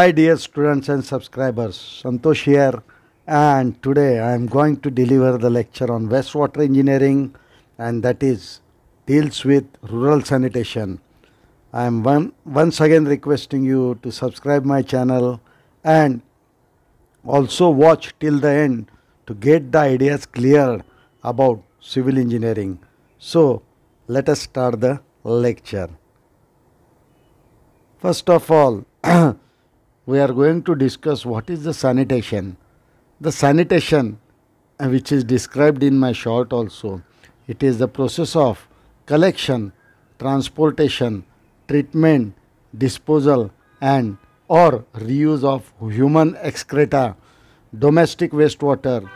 Hi dear students and subscribers, Santosh here, and today I am going to deliver the lecture on wastewater engineering, and that is deals with rural sanitation. I am once again requesting you to subscribe my channel and also watch till the end to get the ideas clear about civil engineering. So let us start the lecture. First of all, we are going to discuss what is the sanitation. The sanitation, which is described in my short also, it is the process of collection, transportation, treatment, disposal and or reuse of human excreta, domestic wastewater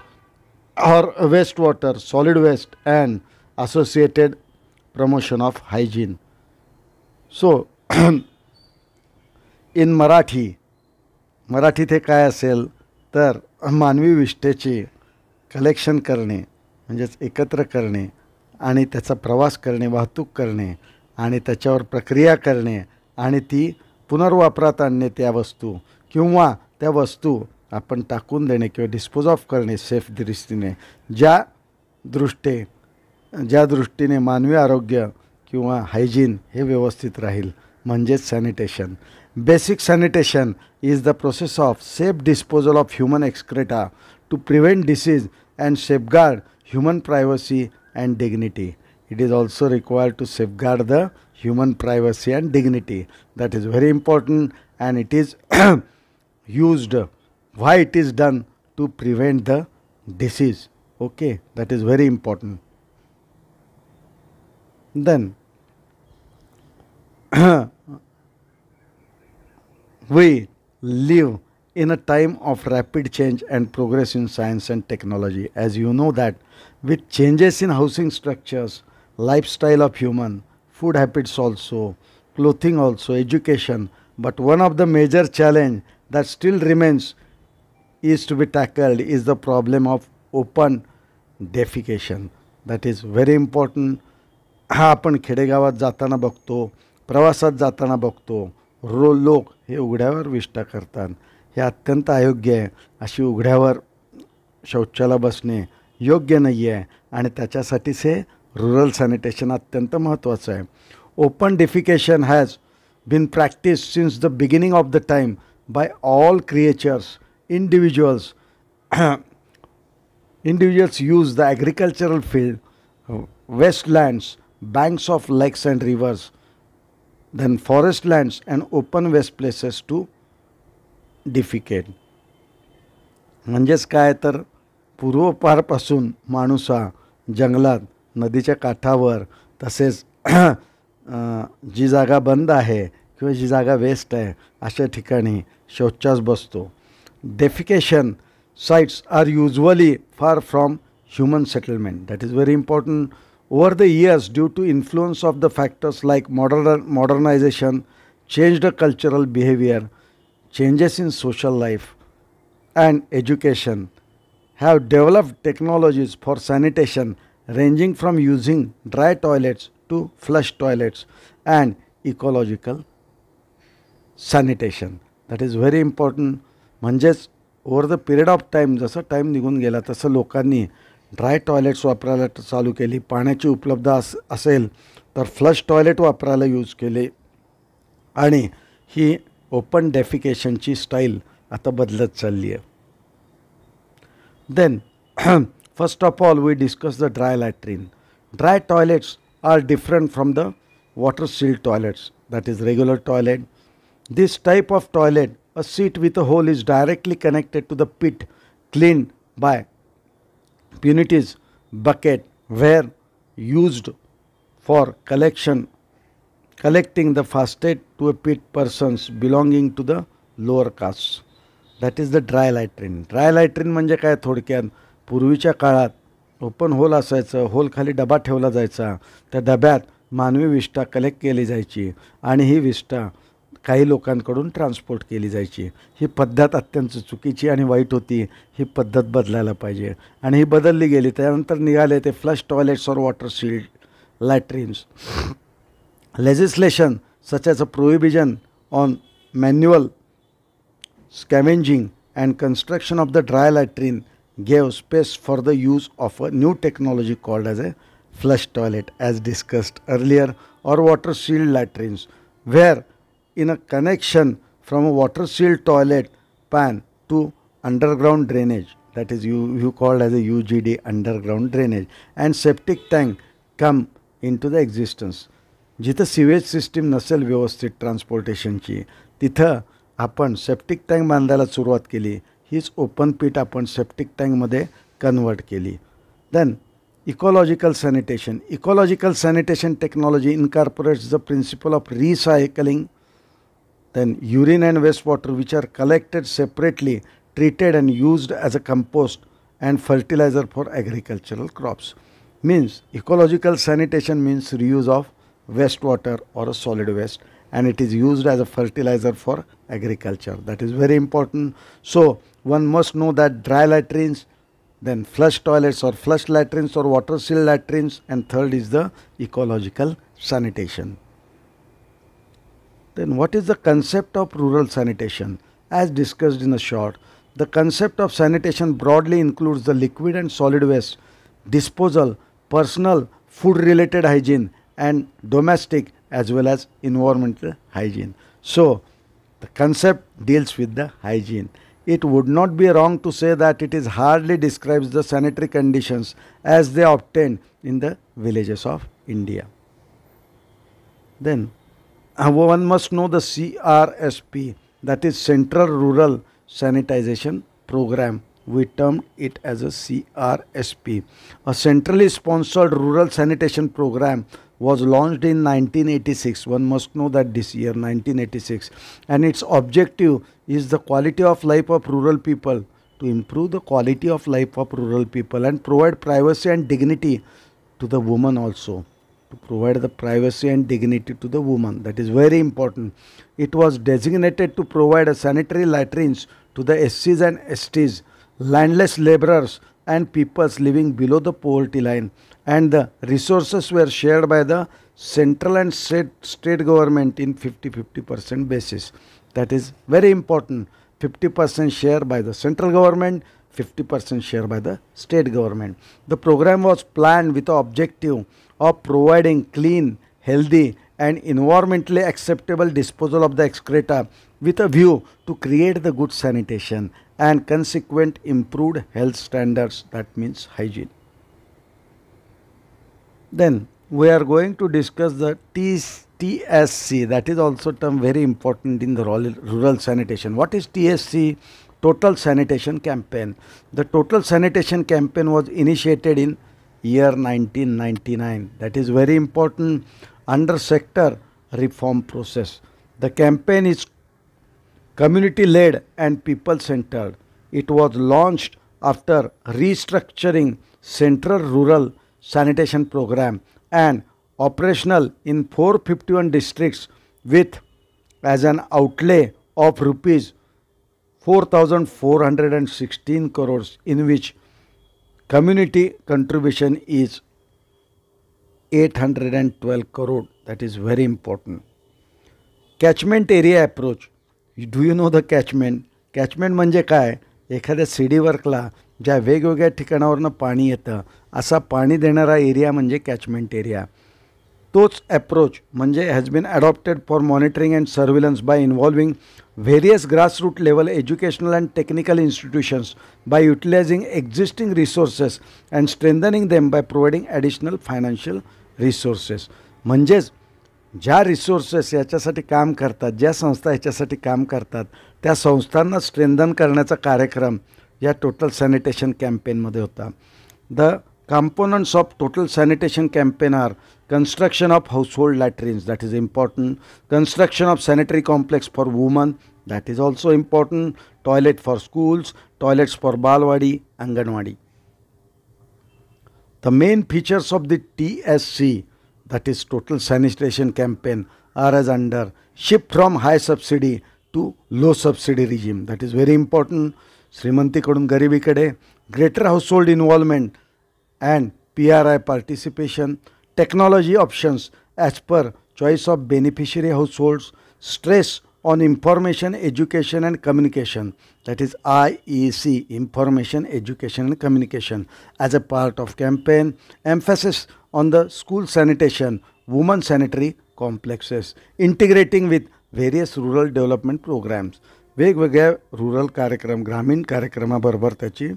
or wastewater, solid waste and associated promotion of hygiene. So, in मराठीत हे काय असेल तर मानवी विष्ठेचे collection करणे म्हणजेच एकत्र करणे आणि त्याचा प्रवास करणे, वाहतूक करणे आणि त्याच्यावर प्रक्रिया करणे आणि ती पुनर्वापरात आणणे त्या वस्तू किंवा त्या वस्तू आपण टाकून देणे किंवा डिस्पोज ऑफ करणे सेफ दृष्टीने ज्या दृष्टीने मानवी आरोग्य किंवा हायजीन हे व्यवस्थित राहील म्हणजेच sanitation. Basic sanitation is the process of safe disposal of human excreta to prevent disease and safeguard human privacy and dignity. It is also required to safeguard the human privacy and dignity. That is very important, and it is used. Why it is done? To prevent the disease. Okay, that is very important. Then we live in a time of rapid change and progress in science and technology. As you know that with changes in housing structures, lifestyle of human, food habits also, clothing also, education, but one of the major challenge that still remains is to be tackled is the problem of open defecation. That is very important. हा आपण खेडेगावात जाताना बघतो, प्रवासात जाताना बघतो, लोक हे उघड्यावर विष्ठा करतात. हे अत्यंत अयोग्य आहे. अशी उघड्यावर शौचाला बसणे योग्य नाही आहे आणि त्याच्यासाठीच हे रुरल सॅनिटेशन अत्यंत महत्त्वाचं आहे. Open defecation has been practice since the beginning of the time by all creatures. individuals use the agricultural field, wastelands, banks of lakes and rivers, then forest lands and open waste places to defecate. म्हणजेच काय तर पूर्वपारपासून माणूस हा जंगलात, नदीच्या काठावर तसेच जी जागा बंद आहे किंवा जी जागा वेस्ट आहे अशा ठिकाणी शौचास बसतो. Defecation sites are usually far from human settlement. That is very important. Over the years, due to influence of the factors like modernization, changed cultural behavior, changes in social life and education, have developed technologies for sanitation ranging from using dry toilets to flush toilets and ecological sanitation. That is very important. म्हणजेच over the period of time जसं time निघून गेला तसं लोकांनी dry toilets वापरायला चालू केली. पाण्याची उपलब्ध असेल तर फ्लश टॉयलेट वापरायला यूज केले आणि ही ओपन डेफिकेशनची स्टाईल आता बदलत चालली आहे. Then first of all we discuss the dry latrine. Dry toilets are different from the water sealed toilets. That is regular toilet. This type of toilet, a seat with a hole, is directly connected to the pit cleaned by Punity's bucket, where used for collecting the phosphate to a pit persons belonging to the lower castes. That is the dry latrine. Dry latrine म्हणजे काय थोडक्यात पूर्वीच्या काळात open whole असायचं, whole खाली डबा ठेवला जायचा, त्या डब्यात मानवी विष्ठा कलेक्ट केली जायची आणि ही विष्ठा काही लोकांकडून ट्रान्सपोर्ट केली जायची. ही पद्धत अत्यंत चुकीची आणि वाईट होती. ही पद्धत बदलायला पाहिजे आणि ही बदलली गेली. त्यानंतर निघाले ते flush toilets or water sealed latrines. Legislation such as a prohibition on manual scavenging and construction of the dry latrine gave space for the use of a new technology called as a flush toilet, as discussed earlier, or water sealed latrines, where in a connection from a water sealed toilet pan to underground drainage, that is you called as a UGD, underground drainage, and septic tank come into the existence. जिथं sewage system नसेल व्यवस्थित ट्रान्सपोर्टेशनची, तिथं आपण septic tank बांधायला सुरुवात केली. हीच open पीट आपण सेप्टिक टँकमध्ये कन्वर्ट केली. Then ecological sanitation. Ecological sanitation technology incorporates the principle of recycling. Then urine and wastewater, which are collected separately, treated and used as a compost and fertilizer for agricultural crops. Means ecological sanitation means reuse of wastewater or a solid waste, and it is used as a fertilizer for agriculture. That is very important. So one must know that dry latrines, then flush toilets or flush latrines or water sealed latrines, and third is the ecological sanitation. Then what is the concept of rural sanitation? As discussed in a short, the concept of sanitation broadly includes the liquid and solid waste disposal, personal food related hygiene, and domestic as well as environmental hygiene. So the concept deals with the hygiene. It would not be wrong to say that it is hardly describes the sanitary conditions as they obtained in the villages of India. Then one must know the CRSP, that is Central Rural Sanitization Program. We termed it as a CRSP. A centrally sponsored rural sanitation program was launched in 1986. One must know that this year 1986, and its objective is the quality of life of rural people, to improve the quality of life of rural people and provide privacy and dignity to the woman also. To provide the privacy and dignity to the woman, that is very important. It was designated to provide a sanitary latrines to the SCs and STs, landless laborers and peoples living below the poverty line, and the resources were shared by the central and state government in 50-50% basis. That is very important. 50% share by the central government, 50% share by the state government. The program was planned with the objective of providing clean, healthy and environmentally acceptable disposal of the excreta with a view to create the good sanitation and consequent improved health standards, that means hygiene. Then we are going to discuss the TSC, that is also term very important in the rural sanitation. What is TSC? Total Sanitation Campaign. The Total Sanitation Campaign was initiated in year 1999. That is very important under sector reform process. The campaign is community led and people centered. It was launched after restructuring Central Rural Sanitation Program and operational in 451 districts with as an outlay of rupees 4,416 crores, in which community contribution is 812 crore. That is very important. Catchment area approach. Do you know the catchment? Catchment म्हणजे काय? एखाद्या सीडीवर्कला ज्या वेगवेगळ्या ठिकाणावरनं पाणी येतं, असा पाणी देणारा एरिया म्हणजे कॅचमेंट एरिया. तोच अप्रोच म्हणजे has been adopted for monitoring and surveillance by involving various grassroots level educational and technical institutions by utilizing existing resources and strengthening them by providing additional financial resources. म्हणजेच ज्या resources याच्यासाठी काम करतात, ज्या संस्था याच्यासाठी काम करतात, त्या संस्थांना स्ट्रेंथन करण्याचा कार्यक्रम या टोटल सॅनिटेशन कॅम्पेनमध्ये होता. The components of total sanitation campaign are construction of household latrines, that is important, construction of sanitary complex for women, that is also important, toilet for schools, toilets for balwadi, anganwadi. The main features of the TSC, that is total sanitation campaign, are as under: shift from high subsidy to low subsidy regime, that is very important, श्रीमंतीकडून गरिबीकडे, greater household involvement and PRI participation, technology options as per choice of beneficiary households, stress on information, education and communication, that is IEC, information, education and communication, as a part of campaign. Emphasis on the school sanitation, women sanitary complexes, integrating with various rural development programs. वेगवेगळ्या rural कार्यक्रम, ग्रामीण कार्यक्रमाबरोबर त्याची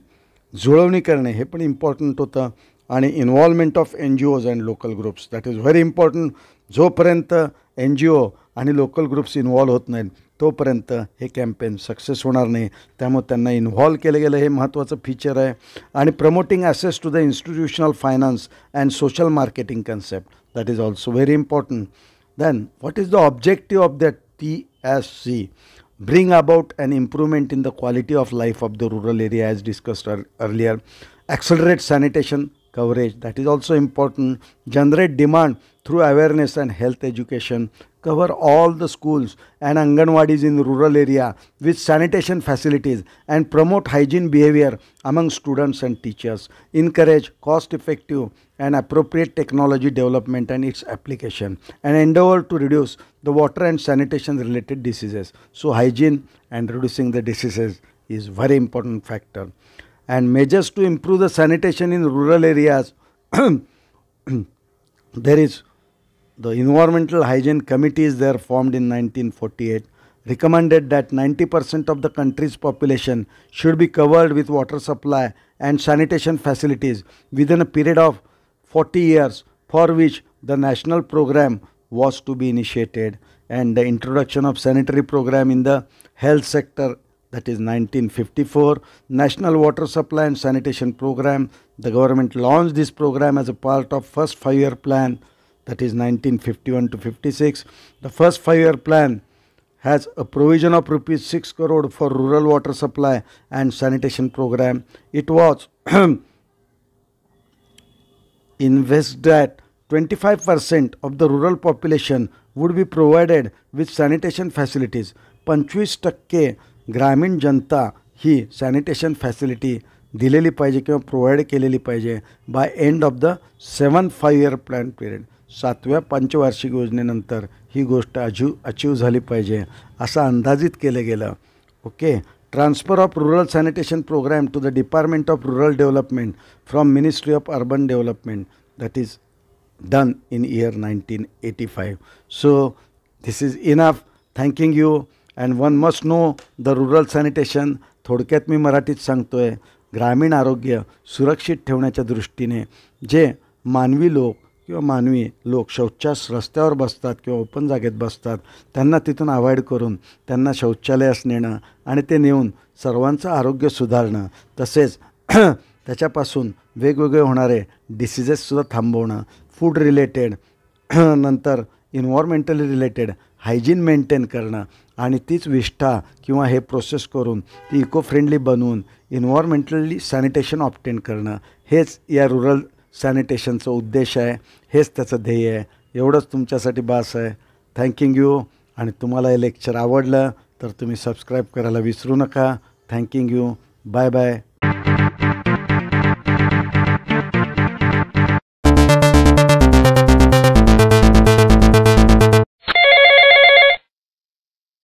जुळवणी करणे हे पण important होतं. आणि involvement of NGOज and local groups, that is very important. जोपर्यंत NGO आणि लोकल ग्रुप्स इन्व्हॉल्व होत नाहीत तोपर्यंत हे कॅम्पेन सक्सेस होणार नाही. त्यामुळे त्यांना इन्व्हॉल्व केलं गेलं हे महत्त्वाचं फीचर आहे. आणि promoting access to the institutional finance and social marketing concept, that is also very important. Then, what is the objective of the TSC? Bring about an improvement in the quality of life of the rural area as discussed earlier. Accelerate sanitation coverage, that is also important. Generate demand through awareness and health education. Cover all the schools and Anganwadis in the rural area with sanitation facilities and promote hygiene behavior among students and teachers. Encourage cost effective and appropriate technology development and its application, and endeavor to reduce the water and sanitation related diseases. So hygiene and reducing the diseases is very important factor. And measures to improve the sanitation in rural areas, there is the environmental hygiene committees there formed in 1948, recommended that 90% of the country's population should be covered with water supply and sanitation facilities within a period of 40 years, for which the national program was to be initiated. And the introduction of sanitary program in the health sector, that is 1954. National water supply and sanitation program, the government launched this program as a part of first 5-year plan, that is 1951 to 56. The first 5-year plan has a provision of rupees 6 crore for rural water supply and sanitation program. It was invest that 25% of the rural population would be provided with sanitation facilities. 25% ग्रामीण जनता ही sanitation facility दिलेली पाहिजे किंवा provide केलेली पाहिजे by end of the 7 5-year plan period. 7व्या पंचवार्षिक योजनेनंतर ही गोष्ट अचीव झाली पाहिजे असं अंदाजित केलं गेलं. Okay. Transfer of rural sanitation programme to the department of rural development from ministry of urban development, that is done in year 1985. So this is enough. Thanking you. And one must know the rural sanitation. थोडक्यात मी मराठीत सांगतोय. ग्रामीण आरोग्य सुरक्षित ठेवण्याच्या दृष्टीने जे मानवी लोक किंवा मानवी लोक शौचास रस्त्यावर बसतात किंवा ओपन जागेत बसतात त्यांना तिथून अवॉइड करून त्यांना शौचालयास नेणं आणि ते नेऊन सर्वांचं आरोग्य सुधारणं, तसेच त्याच्यापासून वेगवेगळे होणारे डिसीजेससुद्धा थांबवणं, फूड रिलेटेड नंतर इन्व्हायरमेंटली रिलेटेड हायजीन मेंटेन करणं आणि तीच विष्ठा किंवा हे प्रोसेस करून ती इको फ्रेंडली बनवून इन्व्हायरमेंटली सॅनिटेशन ऑब्टेन करणं, हेच या रुरल सॅनिटेशनचा उद्देश आहे, हेच त्याचं ध्येय आहे. एवढंच तुमच्यासाठी बास आहे. Thanking you. आणि तुम्हाला हे लेक्चर आवडलं तर तुम्ही सबस्क्राईब करायला विसरू नका. Thanking you. Bye bye.